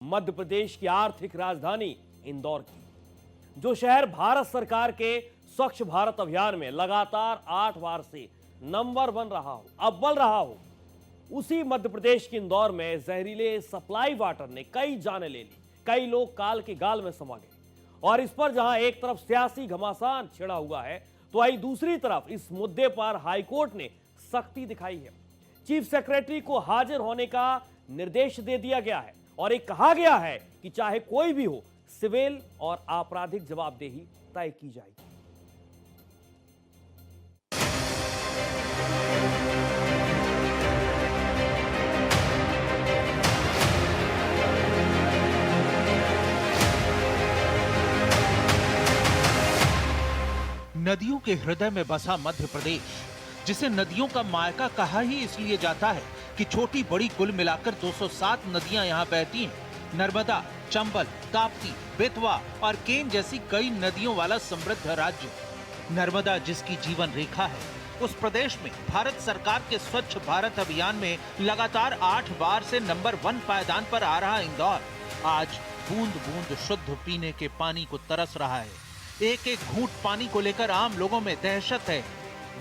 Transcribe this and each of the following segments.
मध्य प्रदेश की आर्थिक राजधानी इंदौर की, जो शहर भारत सरकार के स्वच्छ भारत अभियान में लगातार 8 बार से नंबर 1 रहा हो, अव्वल रहा हो, उसी मध्य प्रदेश के इंदौर में जहरीले सप्लाई वाटर ने कई जानें ले ली। कई लोग काल के गाल में समा गए और इस पर जहां एक तरफ सियासी घमासान छिड़ा हुआ है, तो वहीं दूसरी तरफ इस मुद्दे पर हाईकोर्ट ने सख्ती दिखाई है। चीफ सेक्रेटरी को हाजिर होने का निर्देश दे दिया गया है और एक कहा गया है कि चाहे कोई भी हो, सिविल और आपराधिक जवाबदेही तय की जाएगी। नदियों के हृदय में बसा मध्य प्रदेश, जिसे नदियों का मायका कहा ही इसलिए जाता है कि छोटी बड़ी कुल मिलाकर 207 नदियां यहाँ बहती हैं। नर्मदा, चंबल, ताप्ती, बेतवा और केन जैसी कई नदियों वाला समृद्ध राज्य। नर्मदा जिसकी जीवन रेखा है, उस प्रदेश में भारत सरकार के स्वच्छ भारत अभियान में लगातार 8 बार से नंबर 1 पायदान पर आ रहा इंदौर आज बूंद बूंद शुद्ध पीने के पानी को तरस रहा है। एक एक घूंट पानी को लेकर आम लोगों में दहशत है।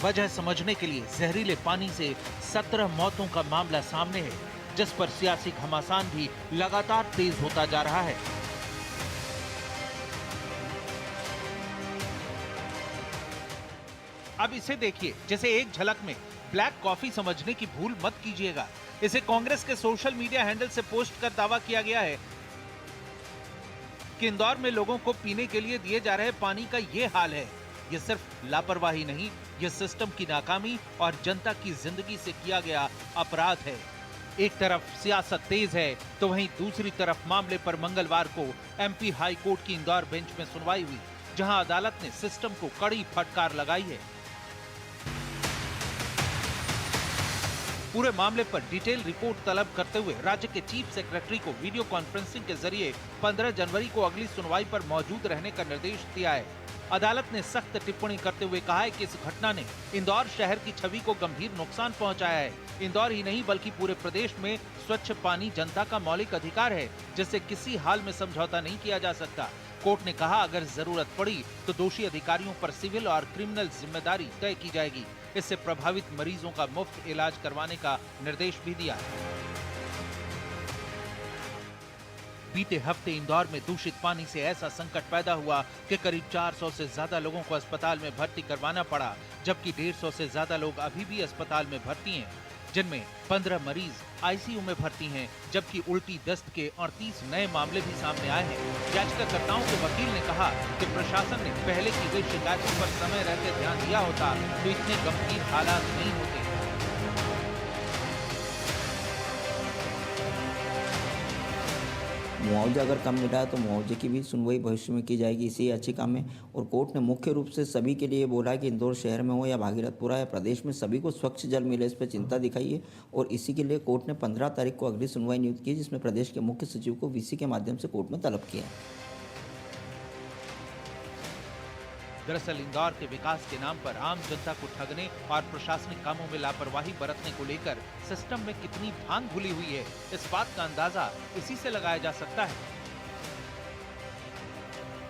वजह समझने के लिए जहरीले पानी से 17 मौतों का मामला सामने है, जिस पर सियासी घमासान भी लगातार तेज होता जा रहा है। अब इसे देखिए, जैसे एक झलक में ब्लैक कॉफी समझने की भूल मत कीजिएगा। इसे कांग्रेस के सोशल मीडिया हैंडल से पोस्ट कर दावा किया गया है कि इंदौर में लोगों को पीने के लिए दिए जा रहे पानी का ये हाल है। ये सिर्फ लापरवाही नहीं, ये सिस्टम की नाकामी और जनता की जिंदगी से किया गया अपराध है। एक तरफ सियासत तेज है, तो वहीं दूसरी तरफ मामले पर मंगलवार को एमपी हाई कोर्ट की इंदौर बेंच में सुनवाई हुई, जहां अदालत ने सिस्टम को कड़ी फटकार लगाई है। पूरे मामले पर डिटेल रिपोर्ट तलब करते हुए राज्य के चीफ सेक्रेटरी को वीडियो कॉन्फ्रेंसिंग के जरिए 15 जनवरी को अगली सुनवाई पर मौजूद रहने का निर्देश दिया है। अदालत ने सख्त टिप्पणी करते हुए कहा है कि इस घटना ने इंदौर शहर की छवि को गंभीर नुकसान पहुंचाया है। इंदौर ही नहीं बल्कि पूरे प्रदेश में स्वच्छ पानी जनता का मौलिक अधिकार है, जिससे किसी हाल में समझौता नहीं किया जा सकता। कोर्ट ने कहा, अगर जरूरत पड़ी तो दोषी अधिकारियों पर सिविल और क्रिमिनल जिम्मेदारी तय की जाएगी। इससे प्रभावित मरीजों का मुफ्त इलाज करवाने का निर्देश भी दिया है। बीते हफ्ते इंदौर में दूषित पानी से ऐसा संकट पैदा हुआ कि करीब 400 से ज्यादा लोगों को अस्पताल में भर्ती करवाना पड़ा, जबकि 150 से ज्यादा लोग अभी भी अस्पताल में भर्ती हैं, जिनमें 15 मरीज आईसीयू में भर्ती हैं, जबकि उल्टी दस्त के 38 नए मामले भी सामने आए हैं। याचिकाकर्ताओं के वकील ने कहा कि प्रशासन ने पहले की गई शिकायतों पर समय रहते ध्यान दिया होता तो इतने गंभीर हालात नहीं होते। मुआवजा अगर कम मिला है तो मुआवजे की भी सुनवाई भविष्य में की जाएगी इसी याचिका में। और कोर्ट ने मुख्य रूप से सभी के लिए बोला है कि इंदौर शहर में हो या भागीरथपुरा या प्रदेश में सभी को स्वच्छ जल मिले, इस पर चिंता दिखाई है। और इसी के लिए कोर्ट ने 15 तारीख को अगली सुनवाई नियुक्त की, जिसमें प्रदेश के मुख्य सचिव को वीसी के माध्यम से कोर्ट में तलब किया है। दरअसल इंदौर के विकास के नाम पर आम जनता को ठगने और प्रशासनिक कामों में लापरवाही बरतने को लेकर सिस्टम में कितनी भांग घुली हुई है, इस बात का अंदाजा इसी से लगाया जा सकता है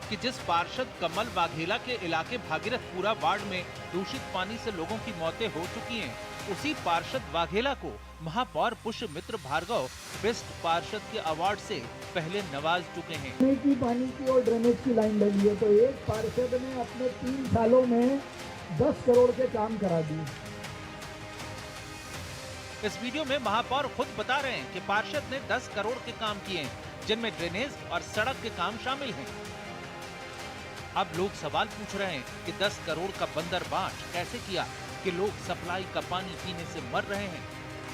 कि जिस पार्षद कमल वाघेला के इलाके भागीरथपुरा वार्ड में दूषित पानी से लोगों की मौतें हो चुकी हैं, उसी पार्षद वाघेला को महापौर पुष्य मित्र भार्गव बेस्ट पार्षद के अवार्ड से पहले नवाज चुके हैं। पानी की और ड्रेनेज की लाइन लगी है, तो एक पार्षद ने अपने 3 सालों में 10 करोड़ के काम करा दिए। इस वीडियो में महापौर खुद बता रहे हैं कि पार्षद ने 10 करोड़ के काम किए हैं, जिनमें ड्रेनेज और सड़क के काम शामिल हैं। अब लोग सवाल पूछ रहे हैं कि 10 करोड़ का बंदर बांट कैसे किया कि लोग सप्लाई का पानी पीने से मर रहे हैं।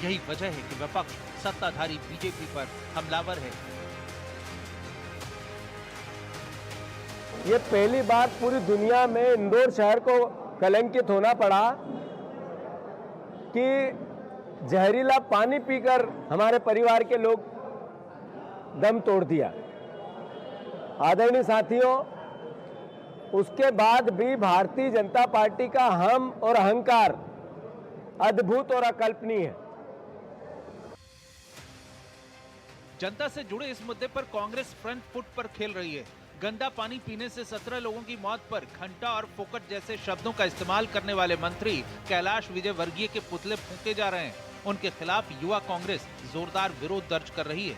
यही वजह है कि विपक्ष सत्ताधारी बीजेपी पर हमलावर है। ये पहली बार पूरी दुनिया में इंदौर शहर को कलंकित होना पड़ा कि जहरीला पानी पीकर हमारे परिवार के लोग दम तोड़ दिया। आदरणीय साथियों, उसके बाद भी भारतीय जनता पार्टी का हम और अहंकार अद्भुत और अकल्पनीय है। जनता से जुड़े इस मुद्दे पर कांग्रेस फ्रंट फुट पर खेल रही है। गंदा पानी पीने से 17 लोगों की मौत पर घंटा और फोकट जैसे शब्दों का इस्तेमाल करने वाले मंत्री कैलाश विजयवर्गीय के पुतले फूंके जा रहे हैं। उनके खिलाफ युवा कांग्रेस जोरदार विरोध दर्ज कर रही है।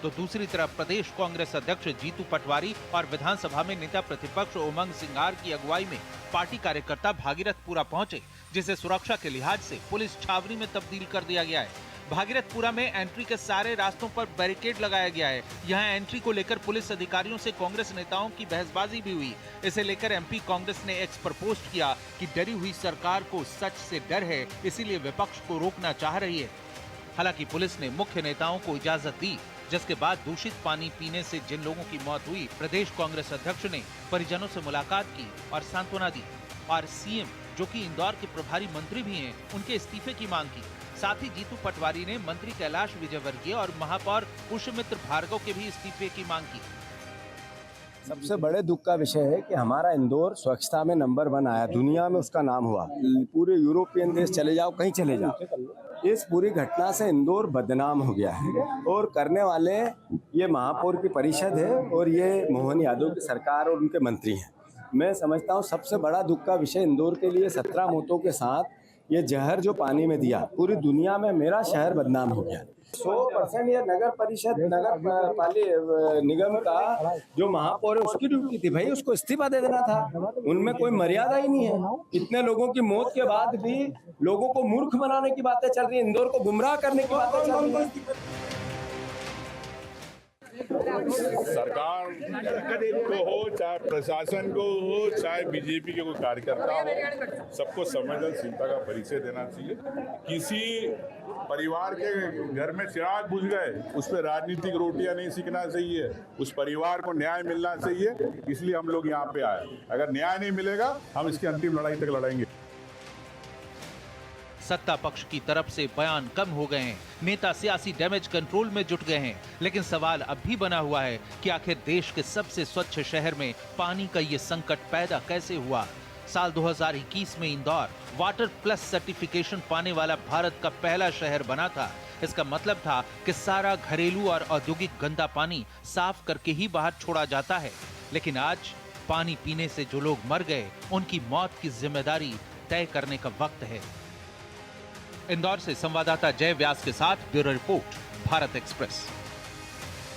तो दूसरी तरफ प्रदेश कांग्रेस अध्यक्ष जीतू पटवारी और विधानसभा में नेता प्रतिपक्ष उमंग सिंघार की अगुवाई में पार्टी कार्यकर्ता भागीरथपुरा पहुंचे, जिसे सुरक्षा के लिहाज से पुलिस छावनी में तब्दील कर दिया गया है। भागीरथपुरा में एंट्री के सारे रास्तों पर बैरिकेड लगाया गया है। यहाँ एंट्री को लेकर पुलिस अधिकारियों से कांग्रेस नेताओं की बहसबाजी भी हुई। इसे लेकर एमपी कांग्रेस ने एक्स पर पोस्ट किया कि डरी हुई सरकार को सच से डर है, इसीलिए विपक्ष को रोकना चाह रही है। हालांकि पुलिस ने मुख्य नेताओं को इजाजत दी, जिसके बाद दूषित पानी पीने से जिन लोगों की मौत हुई, प्रदेश कांग्रेस अध्यक्ष ने परिजनों से मुलाकात की और सांत्वना दी और सीएम, जो कि इंदौर के प्रभारी मंत्री भी हैं, उनके इस्तीफे की मांग की। साथ ही जीतू पटवारी ने मंत्री कैलाश विजयवर्गीय और महापौर पुष्यमित्र भार्गव के भी इस्तीफे की मांग की। सबसे बड़े दुख का विषय है कि हमारा इंदौर स्वच्छता में नंबर 1 आया, दुनिया में उसका नाम हुआ। पूरे यूरोपियन देश चले जाओ, कहीं चले जाओ, इस पूरी घटना से इंदौर बदनाम हो गया है। और करने वाले ये महापौर की परिषद है और ये मोहन यादव की सरकार और उनके मंत्री हैं। मैं समझता हूँ सबसे बड़ा दुख का विषय इंदौर के लिए 17 मौतों के साथ ये जहर जो पानी में दिया, पूरी दुनिया में मेरा शहर बदनाम हो गया। 100% ये नगर परिषद निगम का जो महापौर है उसकी ड्यूटी थी भाई, उसको इस्तीफा दे देना था। उनमें कोई मर्यादा ही नहीं है। इतने लोगों की मौत के बाद भी लोगों को मूर्ख बनाने की बातें चल रही है, इंदौर को गुमराह करने की बातें चल रही है। सरकार को हो, चाहे प्रशासन को हो, चाहे बीजेपी के कोई कार्यकर्ता हो, सबको संवेदनशीलता का परिचय देना चाहिए। किसी परिवार के घर में चिराग बुझ गए, उस पर राजनीतिक रोटियां नहीं सीखना चाहिए। उस परिवार को न्याय मिलना चाहिए, इसलिए हम लोग यहाँ पे आए। अगर न्याय नहीं मिलेगा, हम इसकी अंतिम लड़ाई तक लड़ेंगे। सत्ता पक्ष की तरफ से बयान कम हो गए हैं, नेता सियासी डैमेज कंट्रोल में जुट गए हैं, लेकिन सवाल अब भी बना हुआ है कि आखिर देश के सबसे स्वच्छ शहर में पानी का ये संकट पैदा कैसे हुआ। साल 2021 में इंदौर वाटर प्लस सर्टिफिकेशन पाने वाला भारत का पहला शहर बना था। इसका मतलब था कि सारा घरेलू और औद्योगिक गंदा पानी साफ करके ही बाहर छोड़ा जाता है। लेकिन आज पानी पीने से जो लोग मर गए, उनकी मौत की जिम्मेदारी तय करने का वक्त है। इंदौर से संवाददाता जय व्यास के साथ ब्यूरो रिपोर्ट, भारत एक्सप्रेस।